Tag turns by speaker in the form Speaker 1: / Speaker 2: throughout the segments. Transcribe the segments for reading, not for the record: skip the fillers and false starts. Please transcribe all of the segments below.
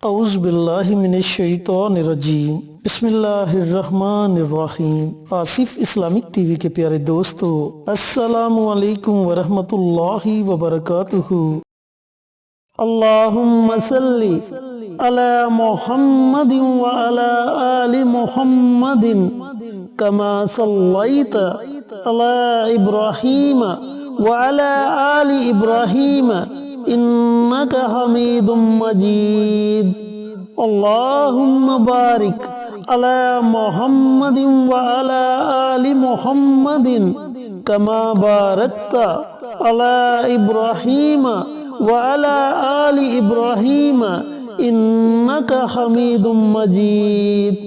Speaker 1: اعوذ باللہ من الشیطان الرجیم بسم اللہ الرحمن الرحیم۔ آصف اسلامک ٹی وی کے پیارے دوستو، السلام علیکم ورحمۃ اللہ وبرکاتہ۔ اللہم صلی علی محمد وعلی آل محمد کما صلیت علی ابراہیم وعلی آل ابراہیم انک حمید مجید۔ اللہم بارک علی محمد وعلی آل محمد کما بارکت علی ابراہیم وعلی آل ابراہیم انک حمید مجید۔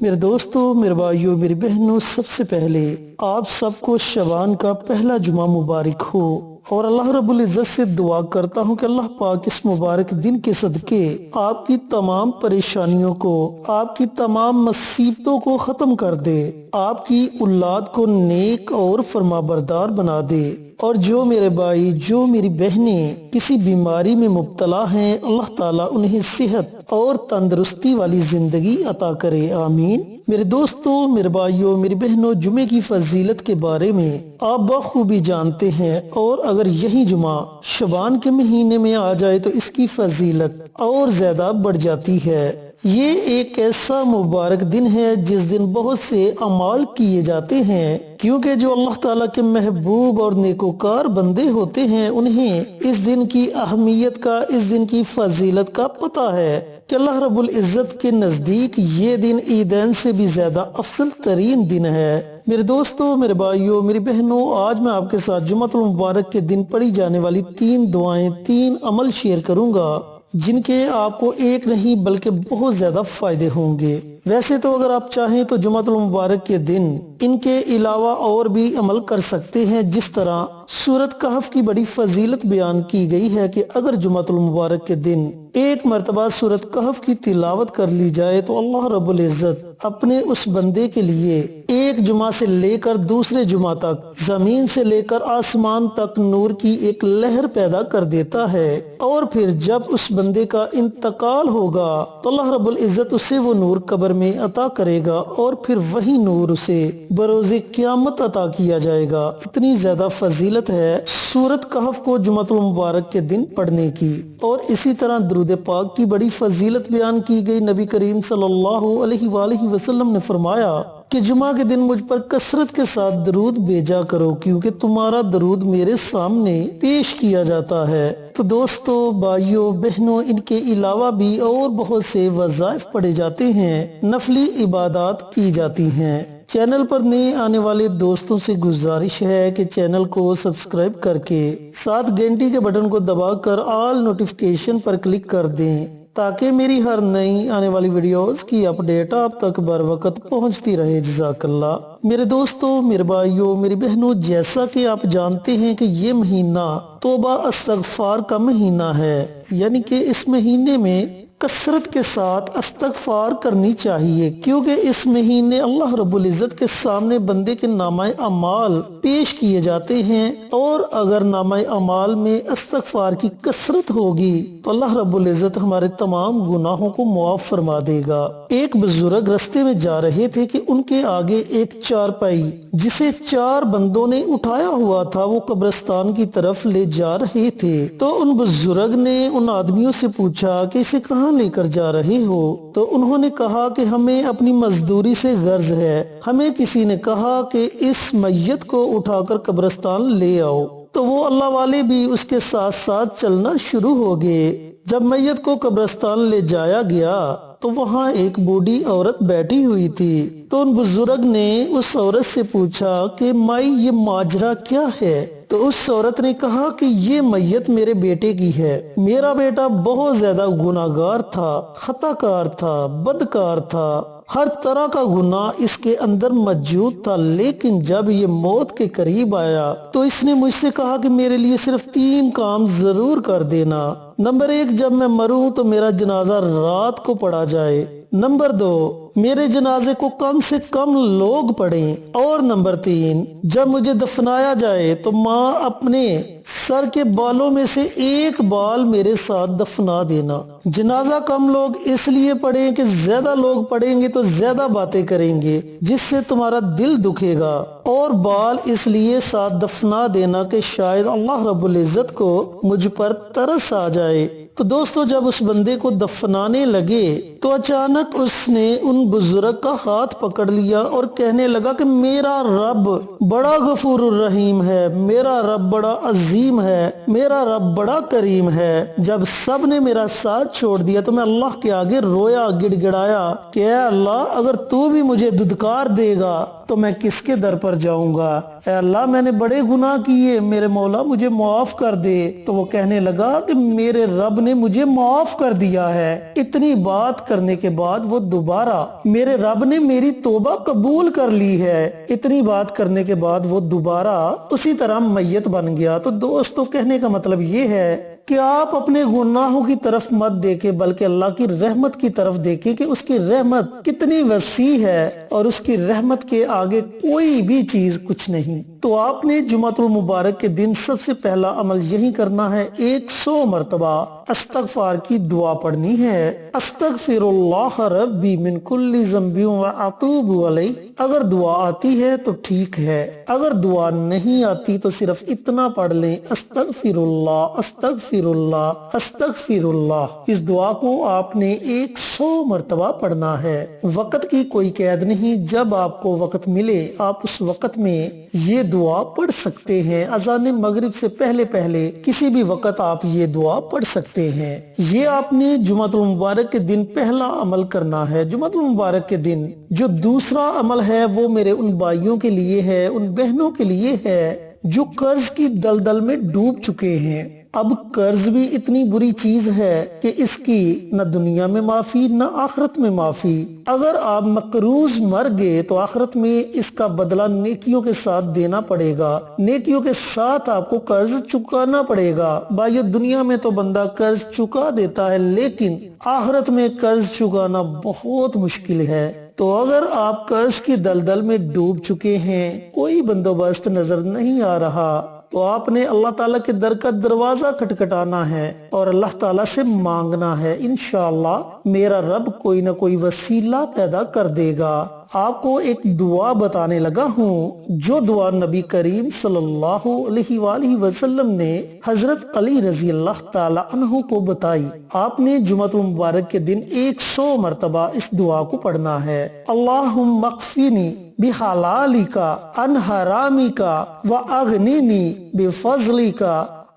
Speaker 1: میرے دوستو، میرے بھائیو، میری بہنوں، سب سے پہلے آپ سب کو شعبان کا پہلا جمعہ مبارک ہو، اور اللہ رب العزت سے دعا کرتا ہوں کہ اللہ پاک اس مبارک دن کے صدقے آپ کی تمام پریشانیوں کو، آپ کی تمام مصیبتوں کو ختم کر دے، آپ کی اولاد کو نیک اور فرمانبردار بنا دے، اور جو میرے بھائی، جو میری بہنیں کسی بیماری میں مبتلا ہیں، اللہ تعالیٰ انہیں صحت اور تندرستی والی زندگی عطا کرے، آمین۔ میرے دوستو، میرے بھائیوں، میری بہنوں، جمعے کی فضیلت کے بارے میں آپ بخوبی جانتے ہیں، اور اگر یہی جمعہ شعبان کے مہینے میں آ جائے تو اس کی فضیلت اور زیادہ بڑھ جاتی ہے۔ یہ ایک ایسا مبارک دن ہے جس دن بہت سے اعمال کیے جاتے ہیں، کیونکہ جو اللہ تعالیٰ کے محبوب اور نیکوکار بندے ہوتے ہیں انہیں اس دن کی اہمیت کا، اس دن کی فضیلت کا پتہ ہے کہ اللہ رب العزت کے نزدیک یہ دن عیدین سے بھی زیادہ افضل ترین دن ہے۔ میرے دوستو، میرے بھائیوں، میری بہنوں، آج میں آپ کے ساتھ جمعۃ المبارک کے دن پڑھی جانے والی 3 دعائیں، 3 عمل شیئر کروں گا جن کے آپ کو ایک نہیں بلکہ بہت زیادہ فائدے ہوں گے۔ ویسے تو اگر آپ چاہیں تو جمعۃ المبارک کے دن ان کے علاوہ اور بھی عمل کر سکتے ہیں، جس طرح سورۃ کہف کی بڑی فضیلت بیان کی گئی ہے کہ اگر جمعۃ المبارک کے دن ایک مرتبہ سورۃ کہف کی تلاوت کر لی جائے تو اللہ رب العزت اپنے اس بندے کے لیے ایک جمعہ سے لے کر دوسرے جمعہ تک، زمین سے لے کر آسمان تک نور کی ایک لہر پیدا کر دیتا ہے، اور پھر جب اس بندے کا انتقال ہوگا تو اللہ رب العزت اسے وہ نور قبر میں عطا کرے گا، اور پھر وہی نور اسے بروز قیامت عطا کیا جائے گا۔ اتنی زیادہ فضیلت ہے سورۃ کہف کو جمعۃ المبارک کے دن پڑھنے کی۔ اور اسی طرح درود پاک کی بڑی فضیلت بیان کی گئی۔ نبی کریم صلی اللہ علیہ وآلہ وسلم نے فرمایا کہ جمعہ کے دن مجھ پر کثرت کے ساتھ درود بھیجا کرو، کیونکہ تمہارا درود میرے سامنے پیش کیا جاتا ہے۔ تو دوستو، بھائیوں، بہنوں، ان کے علاوہ بھی اور بہت سے وظائف پڑھے جاتے ہیں، نفلی عبادات کی جاتی ہیں۔ چینل پر نئے آنے والے دوستوں سے گزارش ہے کہ چینل کو سبسکرائب کر کے ساتھ گھنٹی کے بٹن کو دبا کر آل نوٹیفیکیشن پر کلک کر دیں، تاکہ میری ہر نئی آنے والی ویڈیوز کی اپڈیٹ آپ تک بر وقت پہنچتی رہے۔ جزاک اللہ۔ میرے دوستو، میرے بھائیوں، میری بہنوں، جیسا کہ آپ جانتے ہیں کہ یہ مہینہ توبہ استغفار کا مہینہ ہے، یعنی کہ اس مہینے میں کثرت کے ساتھ استغفار کرنی چاہیے، کیونکہ اس مہینے اللہ رب العزت کے سامنے بندے کے نامہ اعمال پیش کیے جاتے ہیں، اور اگر نامہ اعمال میں استغفار کی کثرت ہوگی تو اللہ رب العزت ہمارے تمام گناہوں کو معاف فرما دے گا۔ ایک بزرگ رستے میں جا رہے تھے کہ ان کے آگے ایک چارپائی جسے 4 بندوں نے اٹھایا ہوا تھا وہ قبرستان کی طرف لے جا رہے تھے، تو ان بزرگ نے ان آدمیوں سے پوچھا کہ اسے کہاں لے کر جا رہے ہو؟ تو انہوں نے کہا کہ ہمیں اپنی مزدوری سے غرض ہے۔ ہمیں کسی نے کہا کہ اس میت کو اٹھا کر قبرستان لے آؤ، تو وہ اللہ والے بھی اس کے ساتھ ساتھ چلنا شروع ہو گئے۔ جب میت کو قبرستان لے جایا گیا تو وہاں ایک بوڑھی عورت بیٹھی ہوئی تھی، تو ان بزرگ نے اس عورت سے پوچھا کہ مائی، یہ ماجرا کیا ہے؟ تو اس عورت نے کہا کہ یہ میت میرے بیٹے کی ہے۔ میرا بیٹا بہت زیادہ گناہگار تھا، خطا کار تھا، بدکار تھا، ہر طرح کا گناہ اس کے اندر موجود تھا، لیکن جب یہ موت کے قریب آیا تو اس نے مجھ سے کہا کہ میرے لیے صرف 3 کام ضرور کر دینا۔ نمبر 1، جب میں مروں تو میرا جنازہ رات کو پڑھا جائے۔ نمبر 2، میرے جنازے کو کم سے کم لوگ پڑھیں، اور نمبر 3، جب مجھے دفنایا جائے تو ماں اپنے سر کے بالوں میں سے ایک بال میرے ساتھ دفنا دینا۔ جنازہ کم لوگ اس لیے پڑھیں کہ زیادہ لوگ پڑھیں گے تو زیادہ باتیں کریں گے جس سے تمہارا دل دکھے گا، اور بال اس لیے ساتھ دفنا دینا کہ شاید اللہ رب العزت کو مجھ پر ترس آ جائے۔ تو دوستو، جب اس بندے کو دفنانے لگے تو اچانک اس نے ان بزرگ کا ہاتھ پکڑ لیا اور کہنے لگا کہ میرا رب بڑا غفور الرحیم ہے، میرا رب بڑا عظیم ہے، میرا رب بڑا کریم ہے۔ جب سب نے میرا ساتھ چھوڑ دیا تو میں اللہ کے آگے رویا، گڑ گڑایا کہ اے اللہ، اگر تو بھی مجھے دھتکار دے گا تو میں کس کے در پر جاؤں گا؟ اے اللہ، میں نے بڑے گناہ کیے، میرے مولا مجھے معاف کر دے۔ تو وہ کہنے لگا کہ میرے رب نے مجھے معاف کر دیا ہے۔ اتنی بات کرنے کے بعد وہ دوبارہ، میرے رب نے میری توبہ قبول کر لی ہے، اتنی بات کرنے کے بعد وہ دوبارہ اسی طرح میت بن گیا۔ تو دوستو، کہنے کا مطلب یہ ہے کہ آپ اپنے گناہوں کی طرف مت دیکھیں بلکہ اللہ کی رحمت کی طرف دیکھیں کہ اس کی رحمت کتنی وسیع ہے اور اس کی رحمت کے آگے کوئی بھی چیز کچھ نہیں۔ تو آپ نے جمعۃ المبارک کے دن سب سے پہلا عمل یہی کرنا ہے، 100 مرتبہ استغفار کی دعا پڑھنی ہے۔ استغفر اللہ ربی من کل ذنب واتوب الیہ۔ اگر دعا آتی ہے تو ٹھیک ہے، اگر دعا نہیں آتی تو صرف اتنا پڑھ لیں، استغفر اللہ استغفر اللہ استغفر اللہ۔ اس دعا کو آپ نے 100 مرتبہ پڑھنا ہے۔ وقت کی کوئی قید نہیں، جب آپ کو وقت ملے آپ اس وقت میں یہ دعا پڑھ سکتے ہیں۔ اذان مغرب سے پہلے پہلے کسی بھی وقت آپ یہ دعا پڑھ سکتے ہیں۔ یہ آپ نے جمعۃ المبارک کے دن پہلا عمل کرنا ہے۔ جمعۃ المبارک کے دن جو دوسرا عمل ہے وہ میرے ان بھائیوں کے لیے ہے، ان بہنوں کے لیے ہے جو قرض کی دلدل میں ڈوب چکے ہیں۔ اب قرض بھی اتنی بری چیز ہے کہ اس کی نہ دنیا میں معافی نہ آخرت میں معافی۔ اگر آپ مقروض مر گئے تو آخرت میں اس کا بدلہ نیکیوں کے ساتھ دینا پڑے گا، نیکیوں کے ساتھ آپ کو قرض چکانا پڑے گا۔ بھائیو، دنیا میں تو بندہ قرض چکا دیتا ہے لیکن آخرت میں قرض چکانا بہت مشکل ہے۔ تو اگر آپ قرض کی دلدل میں ڈوب چکے ہیں، کوئی بندوبست نظر نہیں آ رہا، تو آپ نے اللہ تعالیٰ کے در کا دروازہ کھٹکھٹانا ہے اور اللہ تعالیٰ سے مانگنا ہے۔ انشاءاللہ میرا رب کوئی نہ کوئی وسیلہ پیدا کر دے گا۔ آپ کو ایک دعا بتانے لگا ہوں جو دعا نبی کریم صلی اللہ علیہ وآلہ وسلم نے حضرت علی رضی اللہ تعالی عنہ کو بتائی۔ آپ نے جمعۃ المبارک کے دن 100 مرتبہ اس دعا کو پڑھنا ہے۔ اللہم اکفینی بحلالک عن حرامک واغننی بفضلک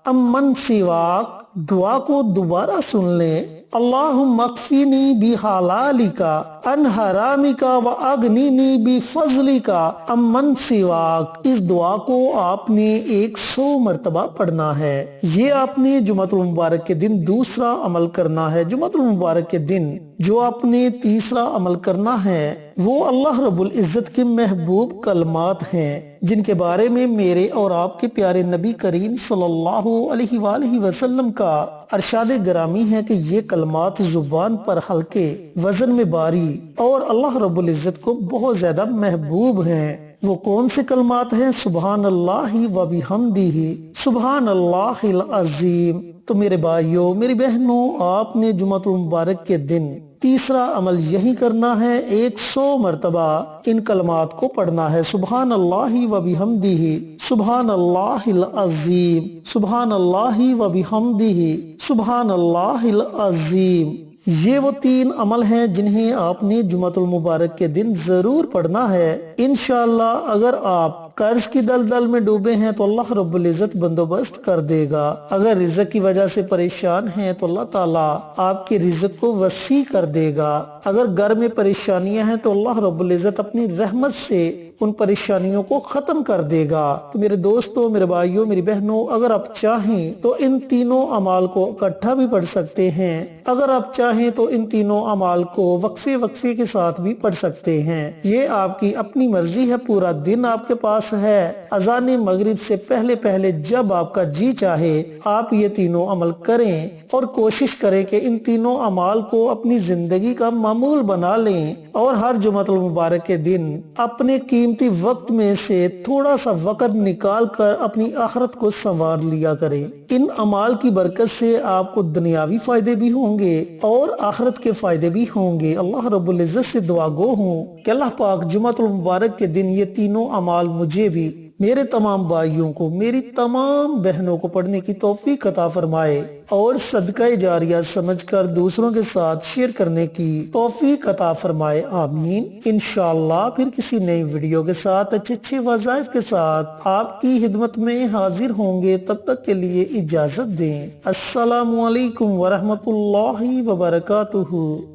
Speaker 1: عمن سواک۔ دعا کو دوبارہ سن لیں۔ اللہم اکفینی بحلالک عن حرامک واغننی بفضلک عمن سواک۔ اس دعا کو آپ نے 100 مرتبہ پڑھنا ہے۔ یہ آپ نے جمعۃ المبارک کے دن دوسرا عمل کرنا ہے۔ جمعۃ المبارک کے دن جو آپ نے تیسرا عمل کرنا ہے وہ اللہ رب العزت کے محبوب کلمات ہیں جن کے بارے میں میرے اور آپ کے پیارے نبی کریم صلی اللہ علیہ وآلہ وسلم کا ارشاد گرامی ہے کہ یہ کلمات زبان پر ہلکے، وزن میں بھاری اور اللہ رب العزت کو بہت زیادہ محبوب ہیں۔ وہ کون سے کلمات ہیں؟ سبحان اللہ و بحمدہ، سبحان اللہ العظیم۔ تو میرے بھائیوں، میری بہنوں، آپ نے جمعۃ المبارک کے دن تیسرا عمل یہی کرنا ہے، 100 مرتبہ ان کلمات کو پڑھنا ہے۔ سبحان اللہ و بحمدہ، سبحان اللہ العظیم، سبحان اللہ و بحمدہ، سبحان اللہ العظیم۔ یہ وہ 3 عمل ہیں جنہیں آپ نے جمعۃ المبارک کے دن ضرور پڑھنا ہے۔ انشاءاللہ اگر آپ قرض کی دلدل میں ڈوبے ہیں تو اللہ رب العزت بندوبست کر دے گا۔ اگر رزق کی وجہ سے پریشان ہیں تو اللہ تعالیٰ آپ کے رزق کو وسیع کر دے گا۔ اگر گھر میں پریشانیاں ہیں تو اللہ رب العزت اپنی رحمت سے ان پریشانیوں کو ختم کر دے گا۔ تو میرے دوستوں، میرے بھائیوں، میری بہنوں، اگر آپ چاہیں تو ان تینوں اعمال کو اکٹھا بھی پڑھ سکتے ہیں، اگر آپ چاہیں تو ان تینوں اعمال کو وقفے کے ساتھ بھی پڑھ سکتے ہیں، یہ آپ کی اپنی مرضی ہے، پورا دن آپ کے پاس ہے۔ اذان مغرب سے پہلے جب آپ کا جی چاہے آپ یہ تینوں عمل کریں اور کوشش کریں کہ ان تینوں اعمال کو اپنی زندگی کا معمول بنا لیں، اور ہر جمعۃ المبارک کے دن اپنے قیمتی وقت میں سے تھوڑا سا وقت نکال کر اپنی آخرت کو سنوار لیا کریں۔ ان اعمال کی برکت سے آپ کو دنیاوی فائدے بھی ہوں گے اور آخرت کے فائدے بھی ہوں گے۔ اللہ رب العزت سے دعا گو ہوں کہ اللہ پاک جمعۃ المبارک کے دن یہ تینوں اعمال مجھے بھی، میرے تمام بھائیوں کو، میری تمام بہنوں کو پڑھنے کی توفیق عطا فرمائے اور صدقہ جاریہ سمجھ کر دوسروں کے ساتھ شیئر کرنے کی توفیق عطا فرمائے، آمین۔ انشاءاللہ پھر کسی نئی ویڈیو کے ساتھ اچھے وظائف کے ساتھ آپ کی خدمت میں حاضر ہوں گے، تب تک کے لیے اجازت دیں۔ السلام علیکم ورحمۃ اللہ وبرکاتہ۔